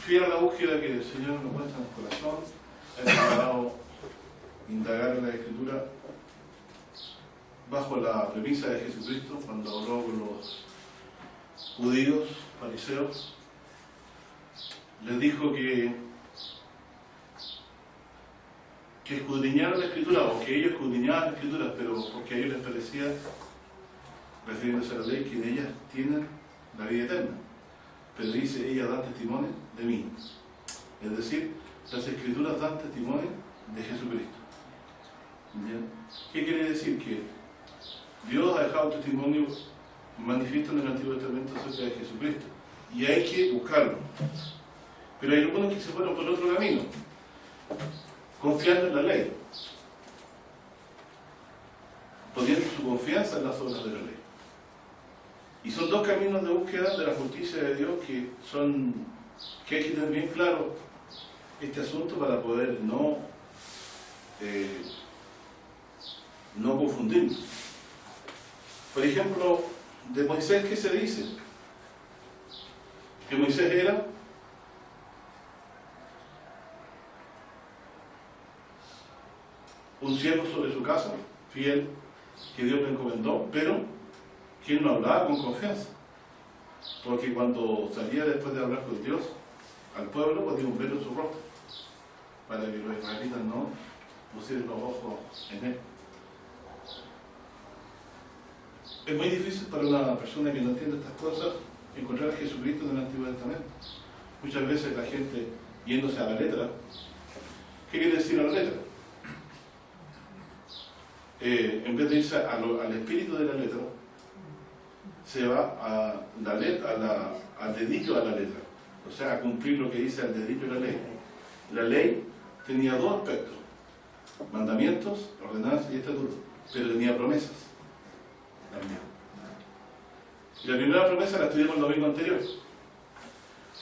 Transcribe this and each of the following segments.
fiel a la búsqueda que el Señor nos muestra en el corazón, ha intentado indagar en la Escritura bajo la premisa de Jesucristo cuando habló con los judíos, fariseos. Les dijo que escudriñaran la Escritura, o que ellos escudriñaban la Escritura, pero porque a ellos les parecía, refiriéndose a la ley, que de ellas tienen la vida eterna. Pero dice, ellas dan testimonio de mí. Es decir, las Escrituras dan testimonio de Jesucristo. ¿Bien? ¿Qué quiere decir? Que Dios ha dejado un testimonio manifiesto en el Antiguo Testamento acerca de Jesucristo. Y hay que buscarlo. Pero hay algunos que se fueron por otro camino, confiando en la ley, poniendo su confianza en las obras de la ley. Y son dos caminos de búsqueda de la justicia de Dios que hay que tener bien claro este asunto para poder no confundirnos. Por ejemplo, de Moisés, ¿qué se dice? Que Moisés era un siervo sobre su casa, fiel, que Dios le encomendó, pero que él no hablaba con confianza. Porque cuando salía después de hablar con Dios, al pueblo ponía un velo en su rostro, para que los israelitas no pusieran los ojos en él. Es muy difícil para una persona que no entiende estas cosas encontrar a Jesucristo en el Antiguo Testamento. Muchas veces la gente, yéndose a la letra, ¿qué quiere decir la letra? En vez de irse al espíritu de la letra, se va al dedillo de la letra, o sea, a cumplir lo que dice al dedillo de la ley. La ley tenía dos aspectos: mandamientos, ordenanzas y estatutos, pero tenía promesas también. Y la primera promesa la estudiamos el domingo anterior,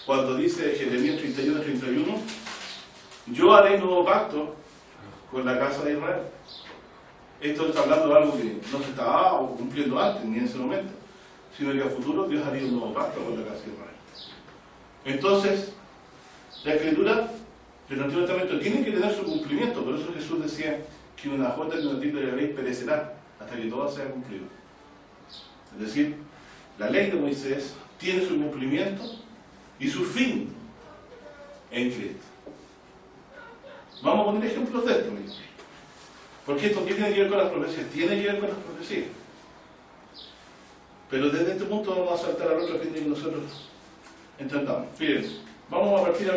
cuando dice Jeremías 31:31, yo haré nuevo pacto con la casa de Israel. Esto está hablando de algo que no se estaba cumpliendo antes, ni en ese momento, sino que a futuro Dios haría un nuevo pacto con la casa de Israel. Entonces, la Escritura del Antiguo Testamento tiene que tener su cumplimiento. Por eso Jesús decía que una jota y una tilde de la ley perecerá hasta que todo sea cumplido. Es decir, la ley de Moisés tiene su cumplimiento y su fin en Cristo. Vamos a poner ejemplos de esto mismo. Porque esto tiene que ver con las profecías, tiene que ver con las profecías. Pero desde este punto vamos a saltar al otro fin de que nosotros entendamos. Fíjense, vamos a partir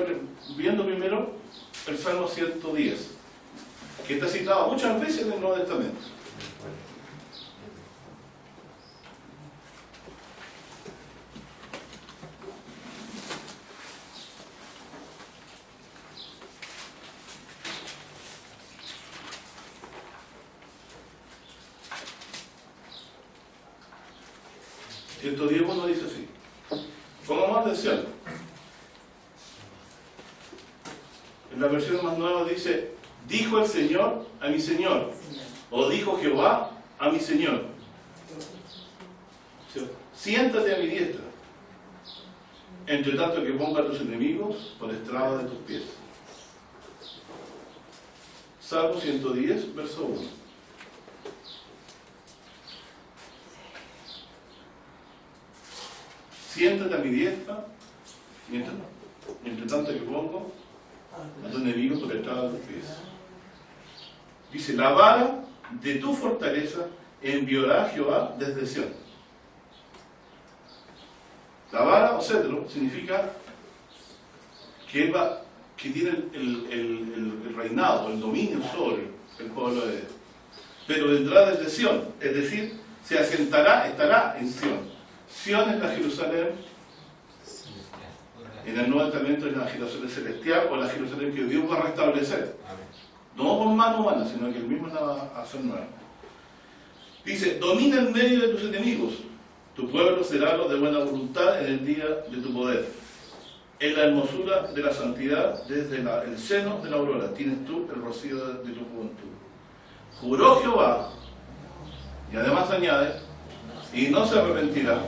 viendo primero el Salmo 110, que está citado muchas veces en el Nuevo Testamento. Esto Diego no dice así. Pongamos atención. En la versión más nueva dice, dijo el Señor a mi Señor, o dijo Jehová a mi Señor, siéntate a mi diestra, entre tanto que ponga a tus enemigos por estrado de tus pies. Salmo 110, verso 1. Siéntate a mi diestra, mientras tanto que pongo a tu enemigo por el estrado de tus pies. Dice, la vara de tu fortaleza enviará Jehová desde Sión. La vara o cetro significa que tiene el reinado, el dominio sobre el pueblo de Dios. Pero vendrá desde Sión, es decir, se asentará, estará en Sión. Sión es la Jerusalén, en el Nuevo Testamento es la Jerusalén celestial, o la Jerusalén que Dios va a restablecer. No con mano humana, sino que Él mismo la va a hacer nueva. Dice, domina en medio de tus enemigos, tu pueblo será lo de buena voluntad en el día de tu poder. En la hermosura de la santidad, desde el seno de la aurora, tienes tú el rocío de tu juventud. Juró Jehová, y además añade, y no se arrepentirá.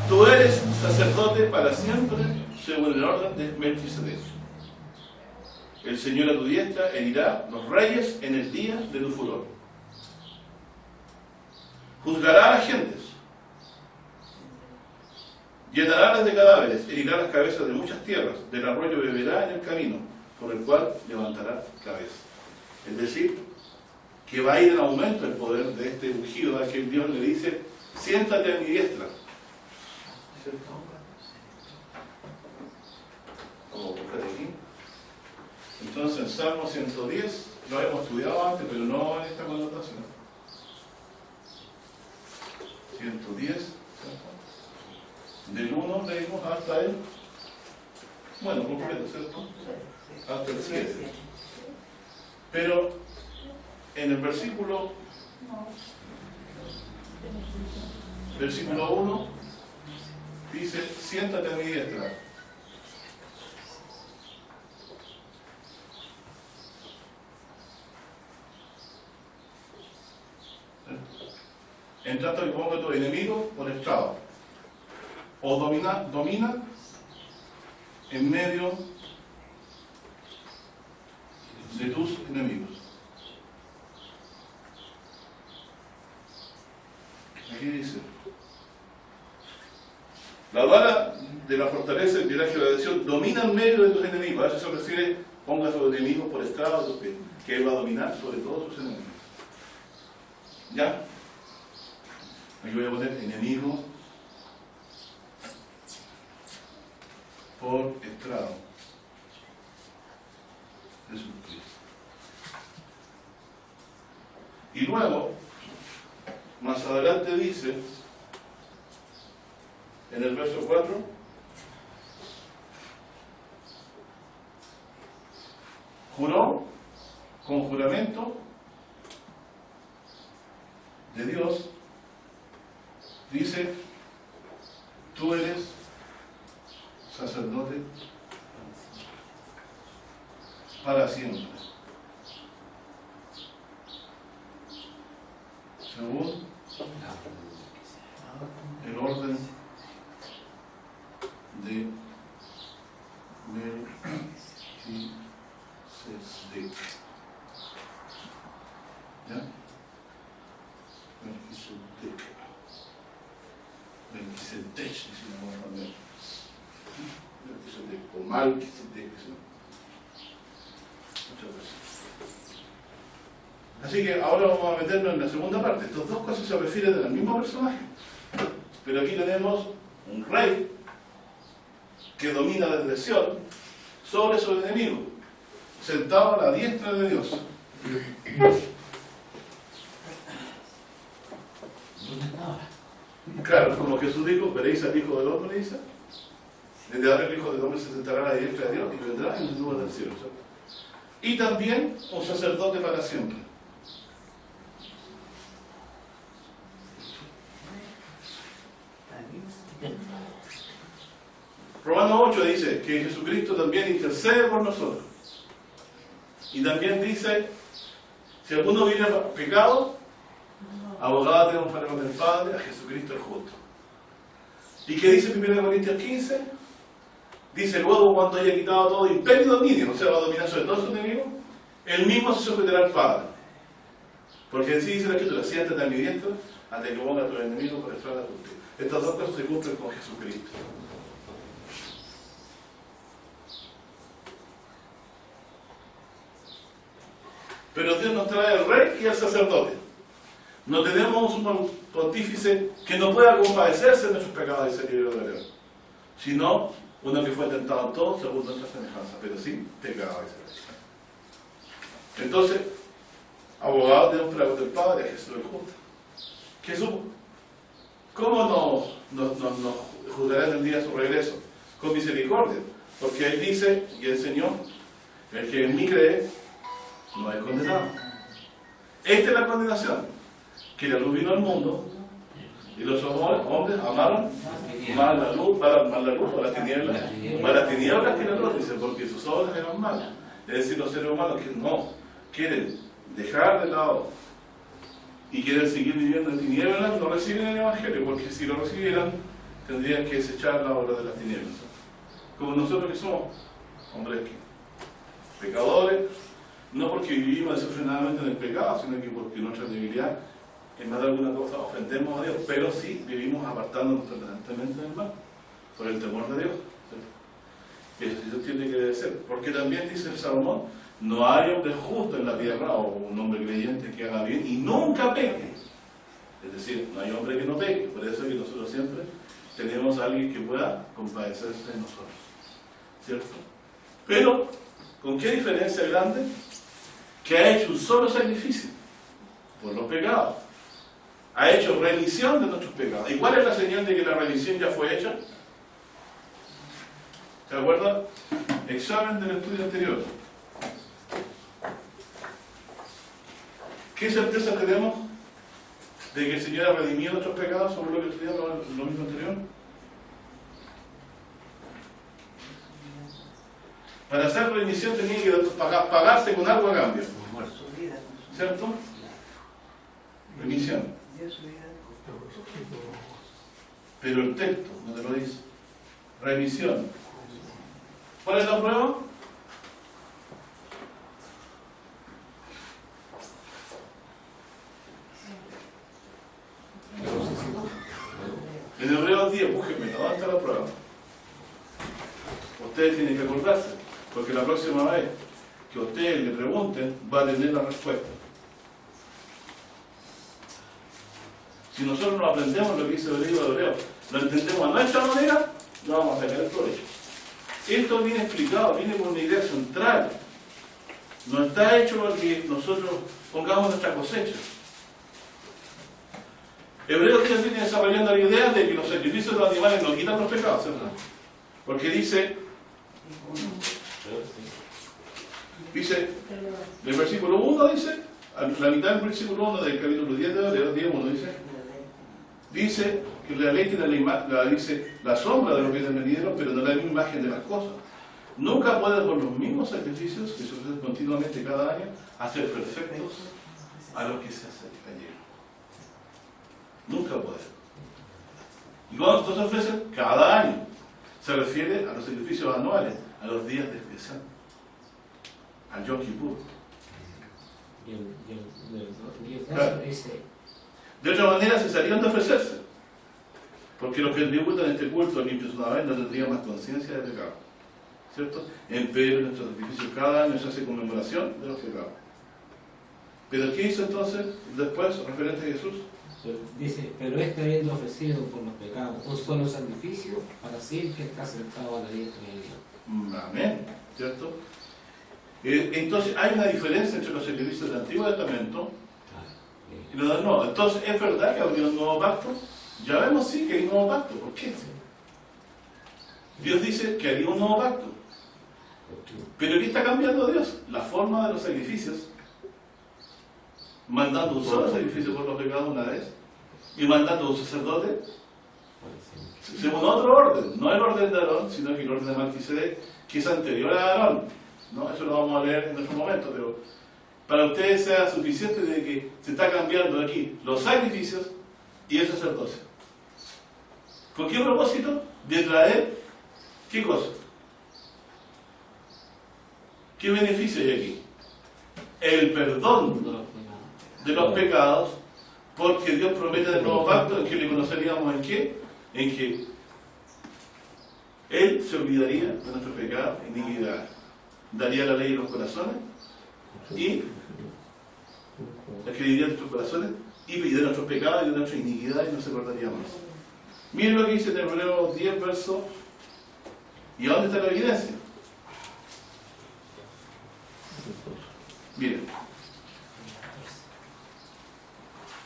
Tú eres sacerdote para siempre según el orden de Melquisedec. El Señor a tu diestra herirá los reyes en el día de tu furor. Juzgará a las gentes, llenará las de cadáveres, herirá las cabezas de muchas tierras, del arroyo beberá en el camino, por el cual levantará cabeza. Es decir, que va a ir en aumento el poder de este ungido, a quien Dios le dice: siéntate a mi diestra. Vamos a buscar aquí. Entonces, en Salmo 110, lo hemos estudiado antes, pero no en esta connotación. 110, del 1 leímos hasta el, bueno, completo, ¿cierto? Hasta el 7. Pero en el versículo 1 dice: siéntate a mi diestra. En tanto que ponga a tu enemigo por estrado, o domina en medio de tus enemigos. Aquí dice: la vara de la fortaleza y el viraje de la decisión domina en medio de tus enemigos. A eso se refiere: ponga a tus enemigos por estrado de tus pies, que él va a dominar sobre todos sus enemigos. ¿Ya? Aquí voy a poner enemigo por estrado de sus pies. Y luego, más adelante dice, en el verso 4, juró con juramento de Dios, dice: tú eres sacerdote para siempre, según el orden de Melquisedec. ¿Ya? Melquisedec, decimos también. Melquisedec, o Malquisedec, muchas veces. Así que ahora vamos a meternos en la segunda parte. Estas dos cosas se refieren al mismo personaje. Pero aquí tenemos un rey que domina la dirección sobre su enemigo, sentado a la diestra de Dios. Claro, como Jesús dijo: veréis al Hijo del Hombre, dice, desde ahora el Hijo del Hombre se sentará a la diestra de Dios y vendrá en las nubes del cielo, ¿sabes? Y también un sacerdote para siempre. Romanos 8 dice que Jesucristo también intercede por nosotros. Y también dice: si alguno viene pecado, abogado tenemos para con el Padre, a Jesucristo el justo. ¿Y qué dice 1 Corintios 15? Dice: luego, cuando haya quitado todo imperio y dominio, o sea, va a dominar sobre todos sus enemigos, él mismo se sujetará al Padre. Porque así dice la Escritura: siéntate a mi diestra hasta que ponga a tu enemigo por estrado de tus pies. Estas dos cosas se cumplen con Jesucristo. Pero Dios nos trae al rey y al sacerdote. No tenemos un pontífice que no pueda compadecerse de nuestros pecados y ser libre de Dios, sino uno que fue tentado en todo según nuestra semejanza, pero sin pecado y ser. Entonces, abogado tenemos para con el Padre, a Jesús el justo. Jesús, ¿cómo nos juzgará en el día de su regreso? Con misericordia, porque Él dice y enseñó: el que en mí cree no es condenado. Esta es la condenación: que la luz vino al mundo y los hombres amaron más la luz o las tinieblas que la luz, dice, porque sus obras eran malas. Es decir, los seres humanos que no quieren dejar de lado y quieren seguir viviendo en tinieblas, no reciben el Evangelio, porque si lo recibieran tendrían que desechar la obra de las tinieblas. como nosotros que somos hombres pecadores, no porque vivimos desenfrenadamente en el pecado, sino que porque nuestra debilidad, en más de alguna cosa, ofendemos a Dios, pero sí vivimos apartándonos permanentemente del mal, por el temor de Dios. ¿Sí? Eso tiene que ser, porque también dice el Salomón, no hay hombre justo en la tierra, o un hombre creyente que haga bien y nunca peque. Es decir, no hay hombre que no peque, por eso es que nosotros siempre tenemos a alguien que pueda compadecerse de nosotros. ¿Cierto? Pero, ¿con qué diferencia grande? Que ha hecho un solo sacrificio por los pecados. Ha hecho remisión de nuestros pecados. ¿Y cuál es la señal de que la remisión ya fue hecha? ¿Se acuerdan? Examen del estudio anterior. ¿Qué certeza tenemos de que el Señor ha redimido nuestros pecados sobre lo que estudiamos lo mismo anterior? Para hacer remisión tenía que pagarse con algo a cambio. ¿Cierto? Remisión. Pero el texto no te lo dice. Remisión. ¿Cuál es la prueba? En Hebreos 10, búsquenme, ¿dónde está la prueba? Ustedes tienen que acordarse, porque la próxima vez que ustedes le pregunten, va a tener la respuesta. Si nosotros no aprendemos lo que dice el libro de Hebreos, lo entendemos a nuestra manera, no vamos a sacar el provecho. Esto viene explicado, viene por una idea central. No está hecho para que nosotros pongamos nuestra cosecha. Hebreos 10 viene desarrollando la idea de que los sacrificios de los animales no quitan los pecados, ¿cierto? Porque dice, del versículo 1 dice, la mitad del versículo 1 del capítulo 10 de Hebreos 10:1 dice que la ley tiene dice la sombra de los bienes venideros, pero no la misma imagen de las cosas. Nunca puede por los mismos sacrificios que se ofrecen continuamente cada año hacer perfectos a los que se acercan. Nunca puede. ¿Y cuándo se ofrecen? Cada año. Se refiere a los sacrificios anuales, a los días de expiación, al Yom Kippur. Claro. De otra manera cesarían de ofrecerse, porque los que tributan este culto limpios una vez no tendrían más conciencia de pecado, ¿cierto? Empero nuestro sacrificio cada año se hace conmemoración de los pecados. Pero ¿qué hizo entonces después referente a Jesús? Dice, pero este habiendo ofrecido por los pecados un solo sacrificio, para siempre está sentado a la diestra de Dios. Amén, ¿cierto? Entonces hay una diferencia entre los sacrificios del Antiguo Testamento y los del Nuevo. Entonces, ¿es verdad que habría un nuevo pacto? Ya vemos sí que hay un nuevo pacto. ¿Por qué? Dios dice que haría un nuevo pacto. Pero ¿qué está cambiando Dios? La forma de los sacrificios, mandando un solo sacrificio por los pecados una vez y mandando un sacerdote según otro orden, no el orden de Aarón, sino que el orden de Melquisedec, que es anterior a Aarón, ¿no? Eso lo vamos a leer en otro momento, pero para ustedes sea suficiente de que se está cambiando aquí los sacrificios y el sacerdocio. ¿Con qué propósito? De traer, ¿qué cosa? ¿Qué beneficio hay aquí? El perdón de los pecados, porque Dios promete del nuevo pacto en que le conoceríamos en qué, en que Él se olvidaría de nuestros pecados e iniquidad, daría la ley en los corazones y escribiría en nuestros corazones y de nuestros pecados y de nuestra iniquidad y no se acordaría más. Miren lo que dice en Hebreos 10 verso, ¿y a dónde está la evidencia? Miren,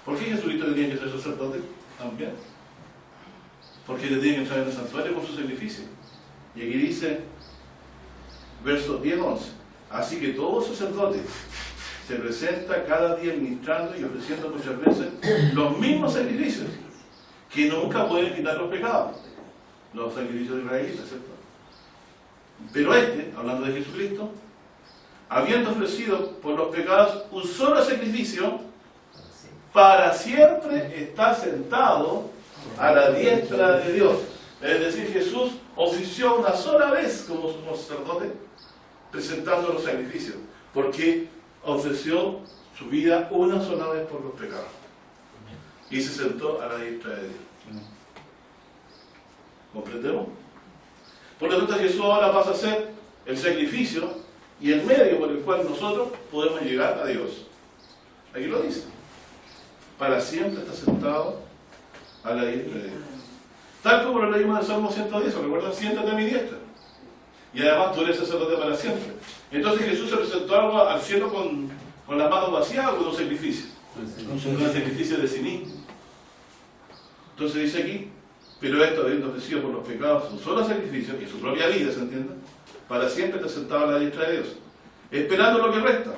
¿por qué Jesucristo tenía que ser sacerdote también? Porque le tenía que entrar en el santuario con su sacrificio. Y aquí dice, verso 10-11, así que todo sacerdote se presenta cada día ministrando y ofreciendo muchas veces los mismos sacrificios, que nunca pueden quitar los pecados, los sacrificios israelitas, ¿cierto? Pero hablando de Jesucristo, habiendo ofrecido por los pecados un solo sacrificio, para siempre está sentado a la diestra de Dios. Es decir, Jesús ofició una sola vez como sumo sacerdote presentando los sacrificios, porque ofreció su vida una sola vez por los pecados y se sentó a la diestra de Dios. ¿Comprendemos? Por lo tanto, Jesús ahora pasa a ser el sacrificio y el medio por el cual nosotros podemos llegar a Dios. Aquí lo dice. Para siempre está sentado a la diestra de Dios. Tal como lo leímos en el Salmo 110, recuerda, siéntate a mi diestra. Y además tú eres sacerdote para siempre. Entonces Jesús se presentó al cielo con las manos vacías o con un sacrificio. Con un sacrificio de sí mismo. Entonces dice aquí, pero esto habiendo ofrecido por los pecados un solo sacrificio, que es su propia vida, ¿se entiende? Para siempre está sentado a la diestra de Dios, esperando lo que resta,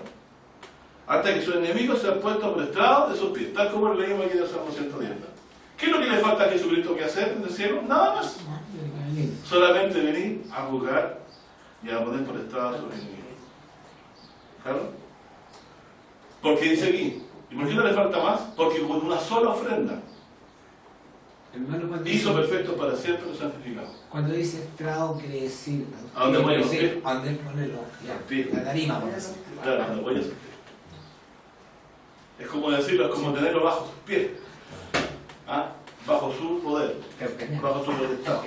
hasta que sus enemigos sean puestos por estrado de sus pies, tal como lo leímos aquí en el Salmo 110. ¿Qué es lo que le falta a Jesucristo que hacer en el cielo? Nada más. Solamente venir a juzgar y a poner por estrado a sus enemigos. ¿Claro? Porque dice aquí, ¿y por qué no le falta más? Porque con una sola ofrenda hizo perfecto para siempre los santificados. Cuando dice estrado quiere decir ¿a dónde voy a ir? ¿A dónde ponerlo? La tarima, por eso. Claro, ¿a dónde voy a ir? Es como decirlo, es como tenerlo bajo sus pies. ¿Ah? Bajo su poder, bajo su potestad.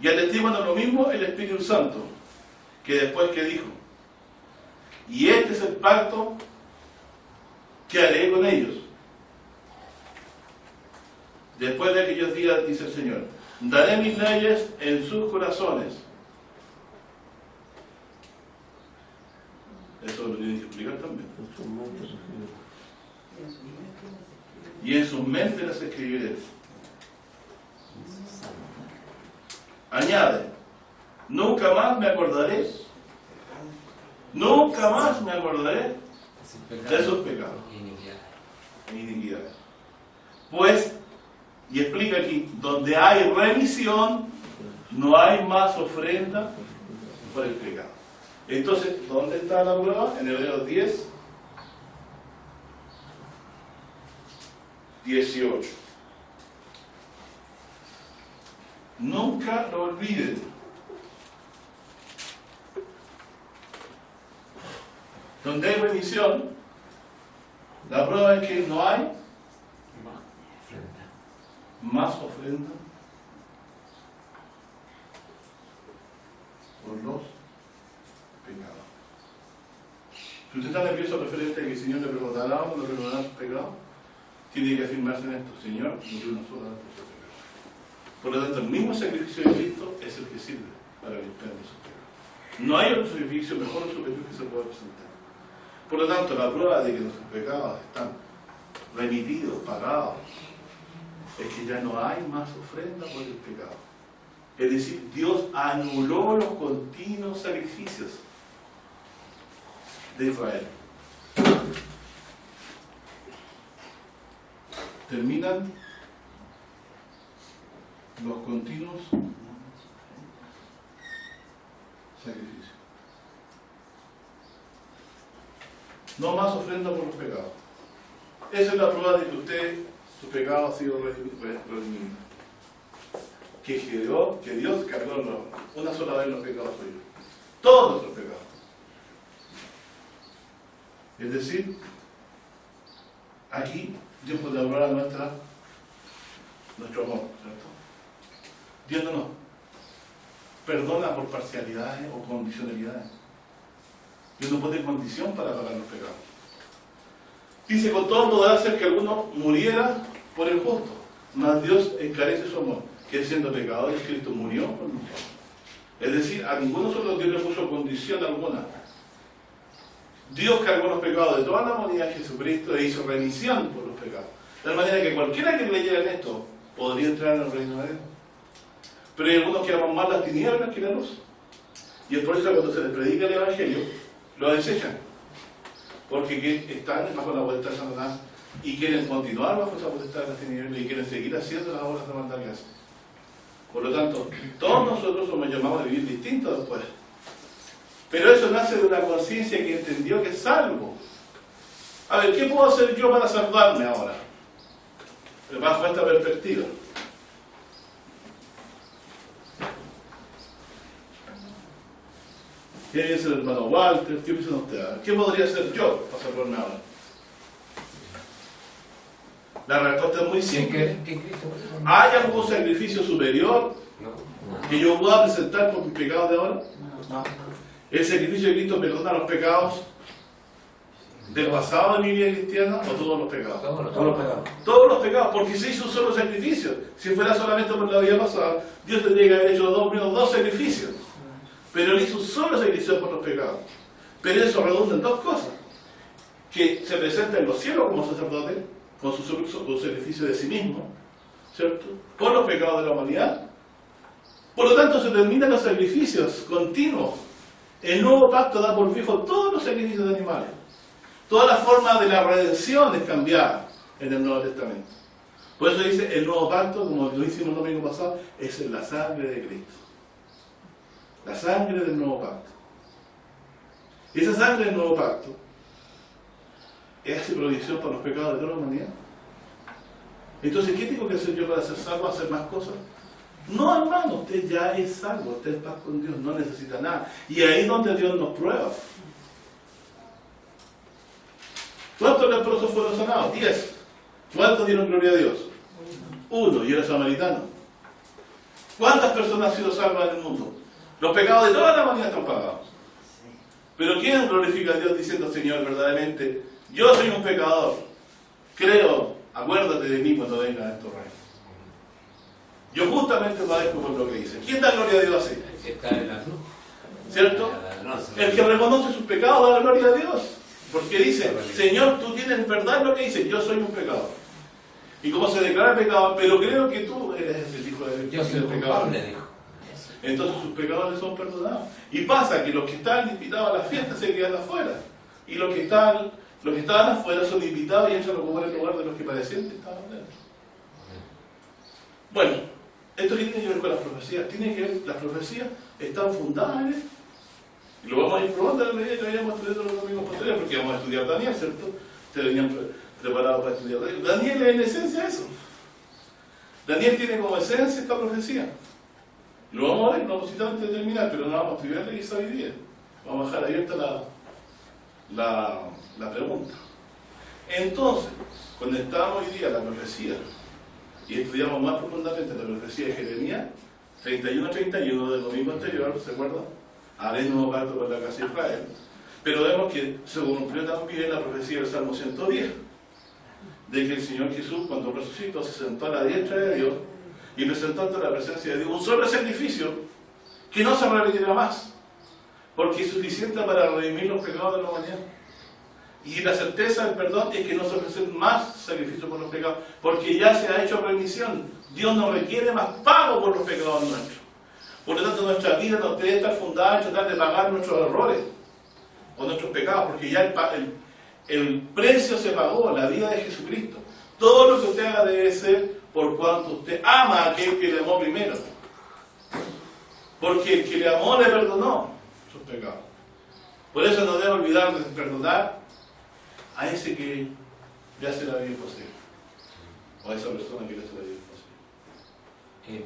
Y atestiguan lo mismo el Espíritu Santo, que después que dijo, y este es el pacto que haré con ellos. Después de aquellos días, dice el Señor, daré mis leyes en sus corazones. Eso lo tienen que explicar también. Y en sus mentes las escribiré. Añade, nunca más me acordaré de sus pecados e iniquidades. Pues, y explica aquí, donde hay remisión, no hay más ofrenda por el pecado. Entonces, ¿dónde está la prueba? En Hebreos 10, 18. Nunca lo olviden. Donde hay remisión, la prueba es que no hay más ofrenda por los pecados. Si usted está nervioso referente a que el Señor le perdonará o no le perdonará sus pecados, tiene que afirmarse en esto: Señor, murió una sola vez por sus pecados. Por lo tanto, el mismo sacrificio de Cristo es el que sirve para limpiar sus pecados. No hay otro sacrificio mejor o superior que se pueda presentar. Por lo tanto, la prueba de que nuestros pecados están remitidos, pagados, es que ya no hay más ofrenda por el pecado. Es decir, Dios anuló los continuos sacrificios de Israel. Terminan los continuos sacrificios. No más ofrenda por los pecados. Esa es la prueba de que usted, su pecado ha sido redimido. Que Dios cargó una sola vez los pecados suyos. Todos nuestros pecados. Es decir, aquí Dios puede hablar a nuestro amor, ¿cierto? Dios no nos perdona por parcialidades o condicionalidades. Dios no pone condición para pagar los pecados. Dice, con todo podrá hacer que alguno muriera por el justo, mas Dios encarece su amor, que siendo pecadores Cristo murió por nosotros. Es decir, a ninguno de nosotros Dios le puso condición alguna. Dios cargó los pecados de toda la humanidad en Jesucristo e hizo remisión por los pecados. De tal manera que cualquiera que leyera en esto podría entrar en el reino de Dios. Pero hay algunos que aman más las tinieblas que la luz. Y es por eso que cuando se les predica el Evangelio, lo desechan. Porque están bajo la potestad de Satanás y quieren continuar bajo esa potestad de las tinieblas y quieren seguir haciendo las obras de maldad que hacen. Por lo tanto, todos nosotros somos llamados a vivir distintos después. Pero eso nace de una conciencia que entendió que es salvo. A ver, ¿qué puedo hacer yo para salvarme ahora? Bajo esta perspectiva. ¿Qué dice el hermano Walter? ¿Qué piensan ustedes? ¿Qué podría hacer yo para salvarme ahora? La respuesta es muy simple. ¿Hay algún sacrificio superior que yo pueda presentar por mis pecados de ahora? No. ¿El sacrificio de Cristo perdona los pecados del pasado de mi vida cristiana o todos los pecados? Todos los pecados. Todos los pecados, porque se hizo un solo sacrificio. Si fuera solamente por la vida pasada, Dios tendría que haber hecho menos dos sacrificios. Pero Él hizo un solo sacrificio por los pecados. Pero eso redunda en dos cosas. Que se presenta en los cielos como sacerdote, con su sacrificio de sí mismo, ¿cierto? Por los pecados de la humanidad. Por lo tanto, se terminan los sacrificios continuos. El nuevo pacto da por fijo todos los sacrificios de animales. Toda la forma de la redención es cambiada en el Nuevo Testamento. Por eso dice, el nuevo pacto, como lo hicimos el domingo pasado, es en la sangre de Cristo. La sangre del nuevo pacto. Y esa sangre del nuevo pacto hace provisión para los pecados de toda la humanidad. Entonces, ¿qué tengo que hacer yo para ser salvo? ¿Hacer más cosas? No, hermano, usted ya es salvo, usted es paz con Dios, no necesita nada. Y ahí es donde Dios nos prueba. ¿Cuántos leprosos fueron sanados? 10. ¿Cuántos dieron gloria a Dios? 1, y era samaritano. ¿Cuántas personas han sido salvas en el mundo? Los pecados de toda la humanidad están pagados. Pero ¿quién glorifica a Dios diciendo, Señor, verdaderamente, yo soy un pecador? Creo, acuérdate de mí cuando venga a tu reino. Yo justamente padezco por lo que hice. ¿Quién da gloria a Dios así? El que está en la cruz. ¿Cierto? El que reconoce sus pecados da gloria a Dios. Porque dice, Señor, tú tienes verdad en lo que dices, yo soy un pecador. Y como se declara pecador, pero creo que tú eres el hijo de Dios. Yo soy el pecador, le dijo. Entonces sus pecados les son perdonados. Y pasa que los que estaban invitados a la fiesta se quedan afuera. Y los que estaban afuera son invitados y entran a ocupar el lugar de los que parecían que estaban dentro. Bueno, esto tiene que ver con las profecías. Las profecías están fundadas en esto. Y lo vamos a ir probando a la medida que vayamos estudiando los domingos posteriores, porque vamos a estudiar Daniel, ¿cierto? Ustedes venían preparados para estudiar Daniel. Daniel es en esencia eso. Daniel tiene como esencia esta profecía. Y lo vamos a ver, no vamos a terminar, pero no vamos a estudiar la sabiduría. Vamos a dejar abierta la pregunta. Entonces, cuando estábamos hoy día en la profecía, y estudiamos más profundamente la profecía de Jeremías 31-31 del domingo anterior, ¿se acuerdan? Haré un nuevo pacto con la casa de Israel. Pero vemos que se cumplió también la profecía del Salmo 110, de que el Señor Jesús, cuando resucitó, se sentó a la diestra de Dios y presentó ante la presencia de Dios un solo sacrificio que no se repetirá más, porque es suficiente para redimir los pecados de la humanidad. Y la certeza del perdón es que no se ofrecen más sacrificios por los pecados, porque ya se ha hecho remisión. Dios no requiere más pago por los pecados nuestros. Por lo tanto, nuestra vida no debe estar fundada en tratar de pagar nuestros errores o nuestros pecados, porque ya el precio se pagó, la vida de Jesucristo. Todo lo que usted haga debe ser por cuanto usted ama a aquel que le amó primero. Porque el que le amó le perdonó sus pecados. Por eso no debe olvidar de perdonar a ese que le hace la vida imposible, o a esa persona que le hace la vida imposible.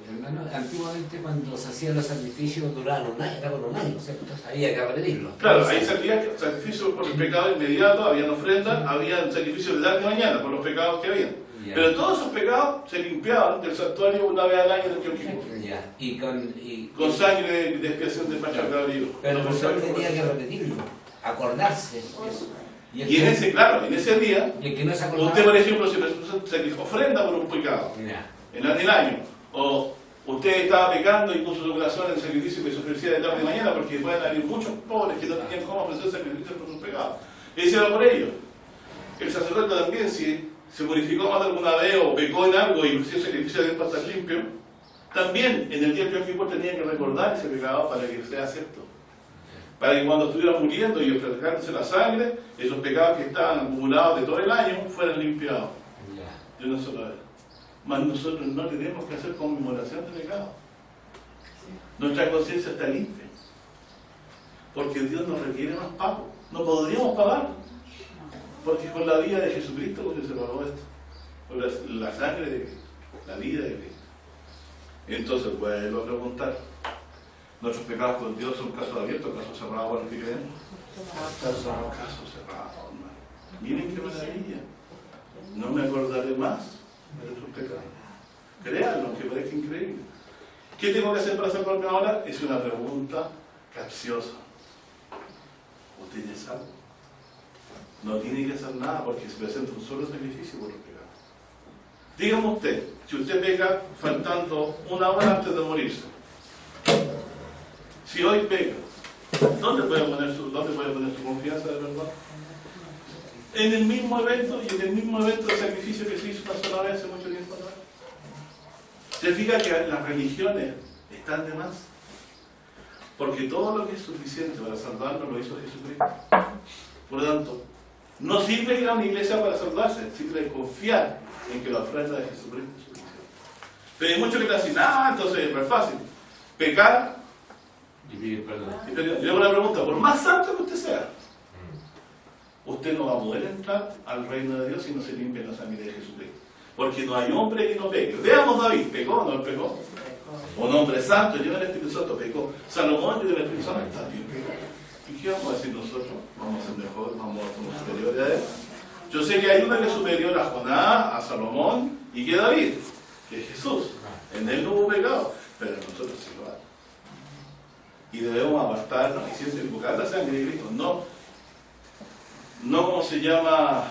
Hermano, antiguamente cuando se hacían los sacrificios duraban un año, era por un año, ¿cierto? Había que repetirlo. Claro, ahí se hacían sacrificios por el pecado inmediato, habían ofrendas, habían sacrificios de tarde y mañana por los pecados que habían. Yeah. Pero todos esos pecados se limpiaban del santuario una vez al año del Yom Kippur. Yeah. Con sangre de expiación del macho cabrío. Pero el pastor tenía que repetirlo, acordarse. Y en ese, claro, en ese día, usted, por ejemplo, se ofrenda por un pecado en el año, o usted estaba pecando y puso su corazón en el sacrificio que se ofrecía de tarde y mañana, porque pueden haber muchos pobres que no tenían cómo ofrecer sacrificios por sus pecados. Y hicieron por ellos. El sacerdote también, si se purificó más de alguna vez o pecó en algo y ofreció sacrificio de para estar limpio, también en el día del Yom Kippur tenía que recordar ese pecado para que sea acepto. Para que cuando estuviera muriendo y ofreciéndose la sangre, esos pecados que estaban acumulados de todo el año fueran limpiados de una sola vez. Mas nosotros no tenemos que hacer conmemoración de pecado. Nuestra conciencia está limpia, porque Dios nos requiere más pago. No podríamos pagar, porque con la vida de Jesucristo porque se pagó esto, con la sangre de Cristo, la vida de Cristo. Entonces vuelvo a preguntar, Nuestros pecados con Dios son casos abiertos, casos cerrados para los que creen. Casos cerrados, hermano. Miren qué maravilla. No me acordaré más de nuestros pecados. Créanlo, aunque parezca increíble. ¿Qué tengo que hacer para salvarme ahora? Es una pregunta capciosa. Usted ya sabe. No tiene que hacer nada porque se presenta un solo sacrificio por los pecados. Dígame usted, si usted peca faltando una hora antes de morirse, si hoy peca, ¿dónde puede poner su confianza de verdad? En el mismo evento, y en el mismo evento de sacrificio que se hizo una sola vez hace mucho tiempo atrás. ¿Se fija que las religiones están de más? Porque todo lo que es suficiente para salvarnos lo hizo Jesucristo. Por lo tanto, no sirve ir a una iglesia para salvarse, sirve confiar en que la ofrenda de Jesucristo es suficiente. Pero hay muchos que te dicen, entonces es fácil. Pecar Y pedir perdón. Yo hago la pregunta, por más santo que usted sea, usted no va a poder entrar al reino de Dios si no se limpia la sangre de Jesucristo. Porque no hay hombre que no peque. Veamos David, ¿pecó o no pecó? Un hombre santo, lleno del Espíritu Santo, pecó. Salomón, lleno del Espíritu Santo, también pecó. ¿Y qué vamos a decir nosotros? Vamos a ser mejor, vamos a ser superiores a él. Yo sé que hay una que es superior a Jonás, a Salomón y que David, que es Jesús. En él no hubo pecado, pero nosotros sí lo hay. Y debemos apartarnos y siempre invocar la sangre de Cristo. No como se llama,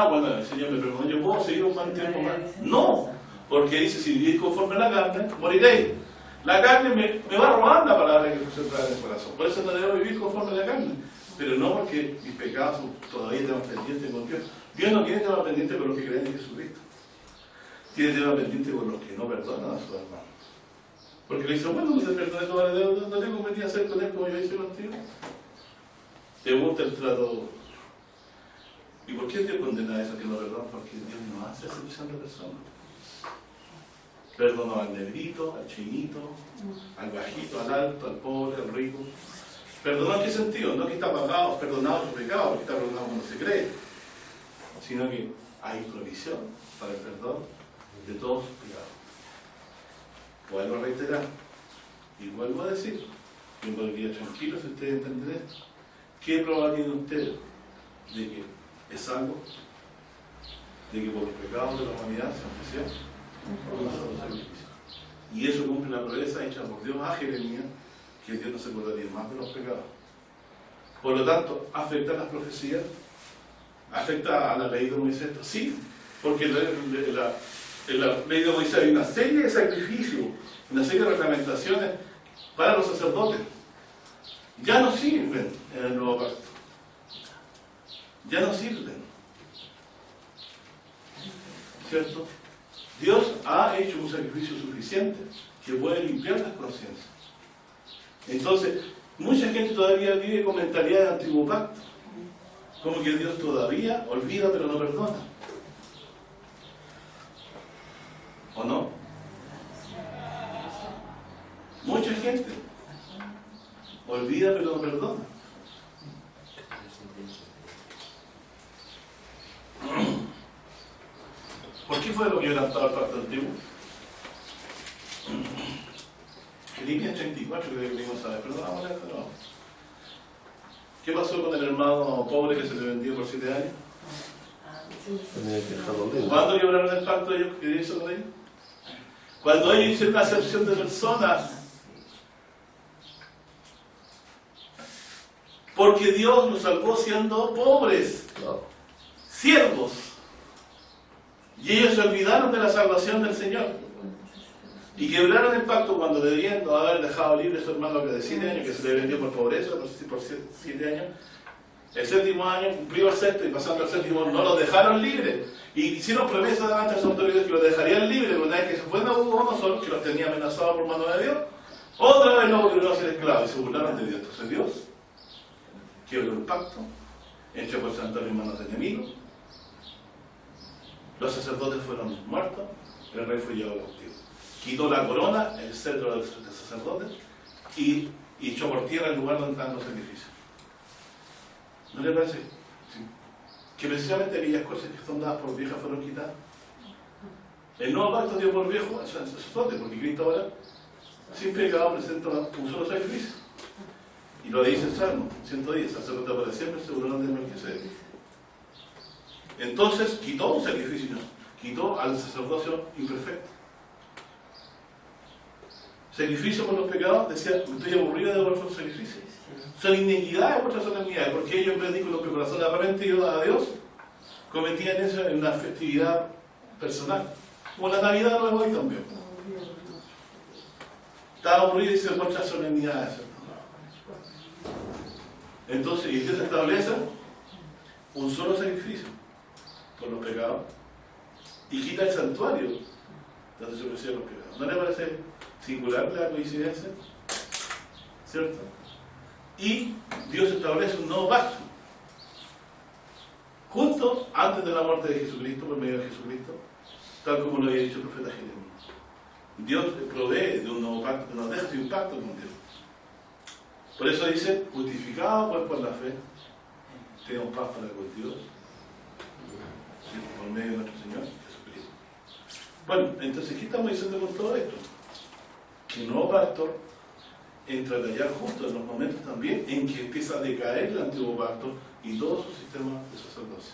bueno, el Señor me preguntó, ¿yo puedo seguir un buen tiempo más? No, porque dice, si vivís conforme a la carne, moriréis. La carne me va a robar la palabra que se trae en el corazón. Por eso no debo vivir conforme a la carne. Pero no porque mis pecados todavía tengan pendiente con Dios. Dios no tiene tema pendiente con los que creen en Jesucristo. Tiene tema pendiente con los que no perdonan a sus hermanos. Porque le dice, bueno, te perdoné toda la deuda, no tengo que hacer con él como yo hice contigo. ¿Te gusta el trato? ¿Y por qué Dios condena a eso que no perdonan? Porque Dios no hace excepción de personas. Perdonó al negrito, al chinito, al bajito, al alto, al pobre, al rico. ¿Perdonó en qué sentido? No que está perdonado su pecado, porque está perdonado cuando se cree, sino que hay provisión para el perdón de todos sus pecados. Vuelvo a reiterar y vuelvo a decir, yo podría tranquilo si ustedes entienden esto. ¿Qué prueba tiene usted de que es salvo? De que por los pecados de la humanidad se ofreció un solo sacrificio. Y eso cumple la promesa hecha por Dios a Jeremías, que Dios no se acordaría más de los pecados. Por lo tanto, ¿afecta a las profecías? ¿Afecta a la ley de Moisés? Sí, porque en la ley de Moisés hay una serie de sacrificios, una serie de reglamentaciones para los sacerdotes. Ya no sirven en el nuevo pacto. Ya no sirven. ¿Cierto? Dios ha hecho un sacrificio suficiente que puede limpiar las conciencias. Entonces, mucha gente todavía vive con mentalidad de antiguo pacto. Como que Dios todavía olvida pero no perdona. ¿O no? Mucha gente olvida pero no perdona. ¿Por qué fue lo que levantaba el pacto antiguo? Filipenses 34, que leímos a ver, perdonamos esto, no. ¿Qué pasó con el hermano pobre que se le vendió por 7 años? ¿Cuándo quebraron el pacto ellos? ¿Qué hizo con ellos? Cuando ellos hicieron una acepción de personas. Porque Dios los salvó siendo pobres, siervos. Y ellos se olvidaron de la salvación del Señor. Y quebraron el pacto cuando, debiendo haber dejado libre a su hermano que de 7 años, que se le vendió por pobreza, por 7 años, el 7º año cumplió el 6º y pasando el 7º no lo dejaron libre. Y hicieron promesa delante de sus autoridades que lo dejarían libre, pero una vez que se fue uno solo, que los tenía amenazados por mano de Dios, otra vez lo volvieron a ser esclavos y se burlaron de Dios. Entonces Dios quebró el pacto, hecho por Santo en manos de enemigos. Los sacerdotes fueron muertos, el rey fue llevado cautivo. Quitó la corona, el cetro de los sacerdotes, y echó por tierra el lugar donde estaban los sacrificios. ¿No le parece? Sí. Que precisamente aquellas cosas que son dadas por viejas fueron quitadas. El nuevo pacto dio por viejo al sacerdote, porque Cristo ahora sin pecado presenta un solo sacrificio. Y lo dice el Salmo 110, sacerdote para siempre según el orden de Melquisedec. Entonces quitó un sacrificio, quitó al sacerdocio imperfecto. Sacrificio por los pecados, decía, estoy aburrido de vuestros sacrificios. Son iniquidades vuestras solemnidades, porque ellos en vez de con los que corazón arrepentido a Dios, cometían eso en una festividad personal. Como la Navidad lo hoy también. Estaba aburrido y dice vuestras solemnidades. Entonces, y Dios establece un solo sacrificio por los pecados y quita el santuario donde se ofrecían los pecados. ¿No le parece singular la coincidencia? ¿Cierto? Y Dios establece un nuevo pacto justo antes de la muerte de Jesucristo, por medio de Jesucristo, tal como lo había dicho el profeta Jeremías. Dios provee de un nuevo pacto que nos deja sin pacto con Dios. Por eso dice, justificado pues por la fe, tenemos paz para con Dios, por medio de nuestro Señor Jesucristo. Bueno, entonces, ¿qué estamos diciendo con todo esto? Que el nuevo pacto entra a tallar justo en los momentos también en que empieza a decaer el antiguo pacto y todo su sistema de sacerdocio.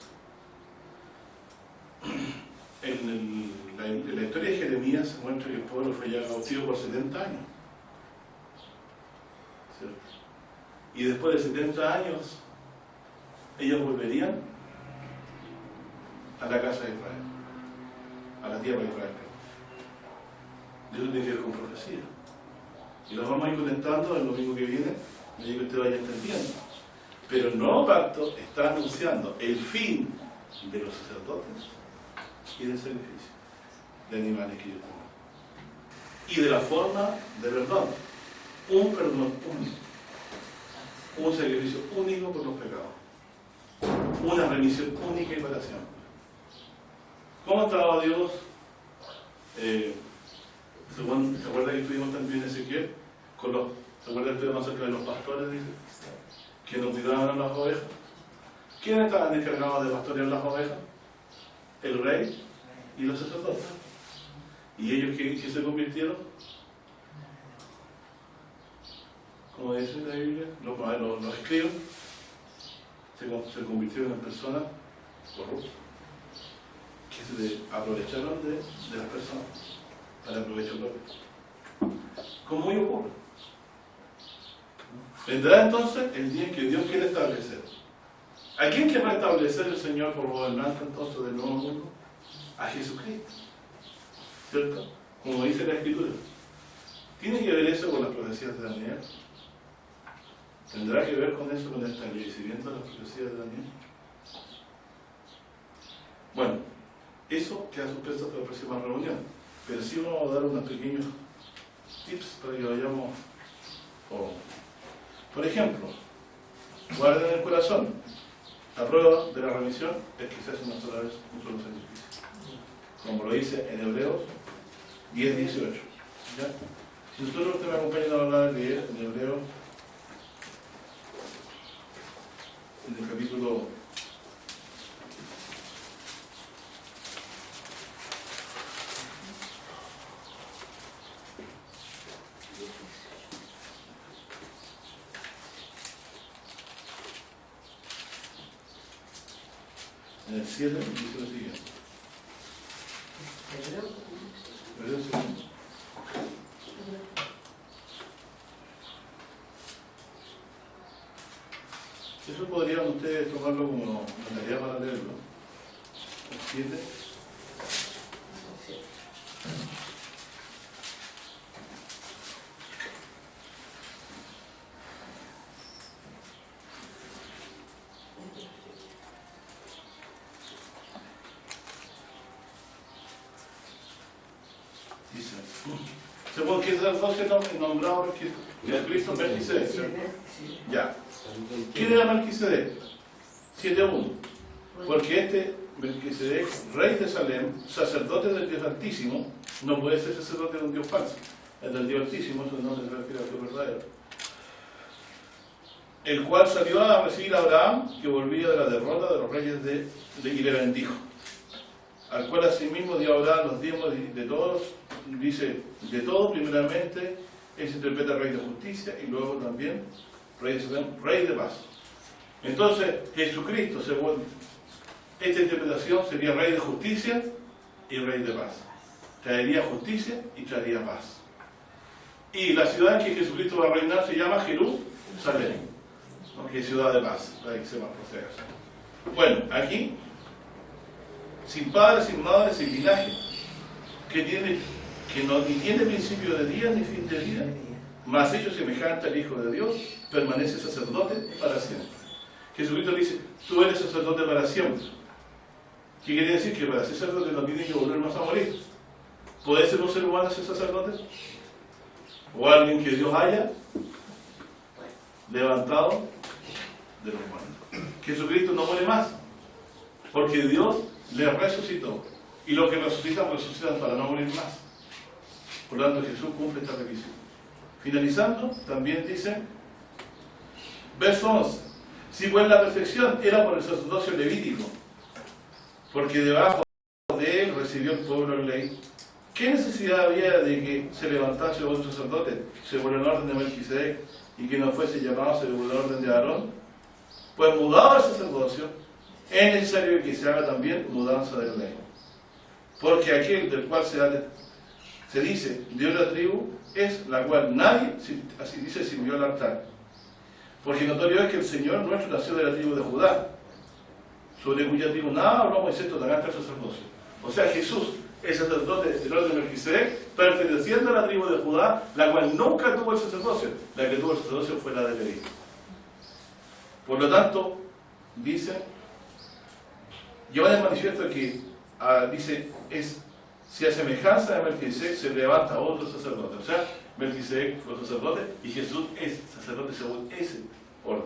En la historia de Jeremías se muestra que el pueblo fue ya cautivo por 70 años. ¿Cierto? Y después de 70 años, ellos volverían a la casa de Israel, a la tierra de Israel. Dios tiene que ver con profecía. Y los vamos a ir conectando el domingo que viene, me digo que usted vaya entendiendo. Pero el nuevo pacto está anunciando el fin de los sacerdotes y del sacrificio de animales que ellos tenían. Y de la forma de perdón. Un perdón único. Un sacrificio único por los pecados. Una remisión única y para siempre. ¿Cómo estaba Dios? ¿Se acuerda que estuvimos también en Ezequiel? ¿Se acuerda que estuvimos acerca de los pastores? Dice, que nos cuidaban a las ovejas. ¿Quiénes estaban encargados de pastorear las ovejas? El rey y los sacerdotes. ¿Y ellos qué se convirtieron? Como dice la Biblia, los escribas se convirtieron en personas corruptas, que se aprovecharon de las personas para aprovechar propio. Como hoy ocurre. Vendrá entonces el día en que Dios quiere establecer. ¿A quién querrá establecer el Señor por gobernante entonces del nuevo mundo? A Jesucristo. ¿Cierto? Como dice la Escritura. ¿Tiene que ver eso con las profecías de Daniel? ¿Tendrá que ver con eso, con el establecimiento de las profecías de Daniel? Bueno, eso queda suspenso para la próxima reunión. Pero sí vamos a dar unos pequeños tips para que vayamos. Por ejemplo, guarden en el corazón. La prueba de la remisión es que se hace una sola vez un solo sacrificio. Como lo dice en Hebreos 10:18. ¿Ya? Si ustedes me acompañan a hablar de leer en Hebreos, en el capítulo 7 dice lo siguiente. Hebreos 7. Eso podrían ustedes tomarlo como una tarea para leerlo. 7. Que es nombrado que Cristo Melquisedec. Ya. ¿Quién era Melquisedec? 7:1. Porque este Melquisedec, rey de Salem, sacerdote del Dios Altísimo, no puede ser sacerdote de un Dios falso. El del Dios Altísimo, eso no se refiere a Dios verdadero. El cual salió a recibir a Abraham, que volvía de la derrota de los reyes y le bendijo. Al cual asimismo dio a Abraham los diezmos de todos, dice, de todo primeramente Él se interpreta rey de justicia y luego también rey de paz. Entonces, Jesucristo, según esta interpretación, sería rey de justicia y rey de paz. Traería justicia y traería paz. Y la ciudad en que Jesucristo va a reinar se llama Jerusalén, ¿no? Que es ciudad de paz, para que sepan protegerse. Bueno, aquí, sin padre, sin madre, sin linaje, que no ni tiene principio de día ni fin de día, mas hecho semejante al Hijo de Dios, permanece sacerdote para siempre. Jesucristo le dice, tú eres sacerdote para siempre. ¿Qué quiere decir? Que para ser sacerdote no tiene que volver más a morir. ¿Puede ser un ser humano ser sacerdote? ¿O alguien que Dios haya levantado de los muertos? Jesucristo no muere más, porque Dios le resucitó. Y los que resucitan para no morir más. Por lo tanto, Jesús cumple esta requisito. Finalizando, también dice, verso 11, si pues la perfección era por el sacerdocio levítico, porque debajo de él recibió el pueblo la ley, ¿qué necesidad había de que se levantase otro sacerdote según el orden de Melquisedec y que no fuese llamado según el orden de Aarón? Pues mudado el sacerdocio, es necesario que se haga también mudanza de la ley. Porque aquel del cual se dice de otra tribu es la cual nadie, así dice, sirvió al altar. Porque notorio es que el Señor nuestro nació de la tribu de Judá, sobre cuya tribu nada habló Moisés totalmente al sacerdocio. O sea, Jesús, el sacerdote del orden de Melquisedec, perteneciendo a la tribu de Judá, la cual nunca tuvo el sacerdocio. La que tuvo el sacerdocio fue la de Leví. Por lo tanto, dice, lleva de manifiesto que, dice, si a semejanza de Melquisedec se levanta otro sacerdote. O sea, Melquisedec fue sacerdote y Jesús es sacerdote según ese orden.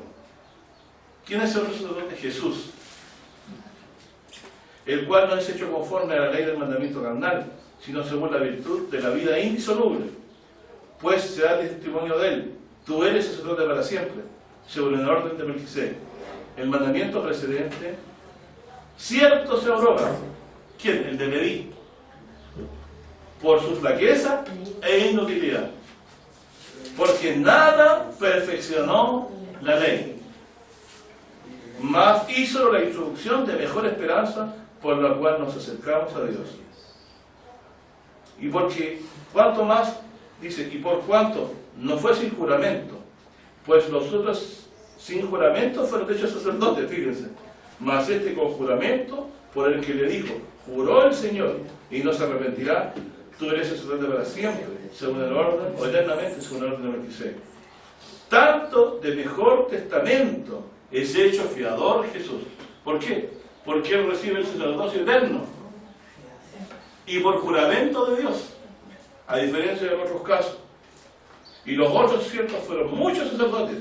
¿Quién es el otro sacerdote? Jesús, el cual no es hecho conforme a la ley del mandamiento carnal, sino según la virtud de la vida indisoluble. Pues se da testimonio de él, tú eres sacerdote para siempre, según el orden de Melquisedec. El mandamiento precedente, cierto se abroga. ¿Quién? El de Leví, por su flaqueza e inutilidad, porque nada perfeccionó la ley, mas hizo la introducción de mejor esperanza, por la cual nos acercamos a Dios. Y porque, cuanto más, dice, y por cuanto no fue sin juramento, pues los otros sin juramento fueron hechos sacerdotes, fíjense, mas este con juramento, por el que le dijo, juró el Señor, y no se arrepentirá, tú eres sacerdote para siempre, según el orden, o eternamente, según el orden de Melquisedec. Tanto de mejor testamento es hecho fiador Jesús. ¿Por qué? Porque él recibe el sacerdocio eterno y por juramento de Dios, a diferencia de otros casos. Y los otros ciertos fueron muchos sacerdotes,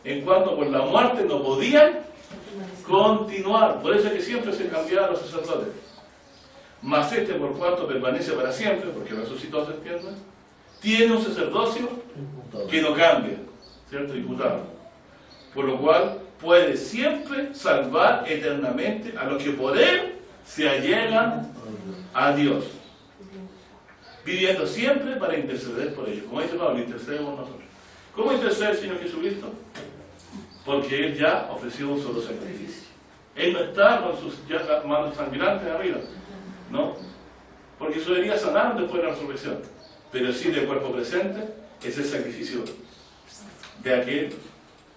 en cuanto por la muerte no podían continuar. Por eso es que siempre se cambiaban los sacerdotes. Mas este, por cuanto permanece para siempre, porque resucitó, se entiende, tiene un sacerdocio que no cambia, ¿cierto? Imputable. Por lo cual puede siempre salvar eternamente a los que por él se allegan a Dios, viviendo siempre para interceder por ellos. Como dice Pablo, intercedemos nosotros. ¿Cómo intercede el Señor Jesucristo? Porque él ya ofreció un solo sacrificio. Él no está con sus manos sangrantes arriba, ¿no? Porque sus heridas sanaron después de la resurrección, pero sí de cuerpo presente es el sacrificio de aquel.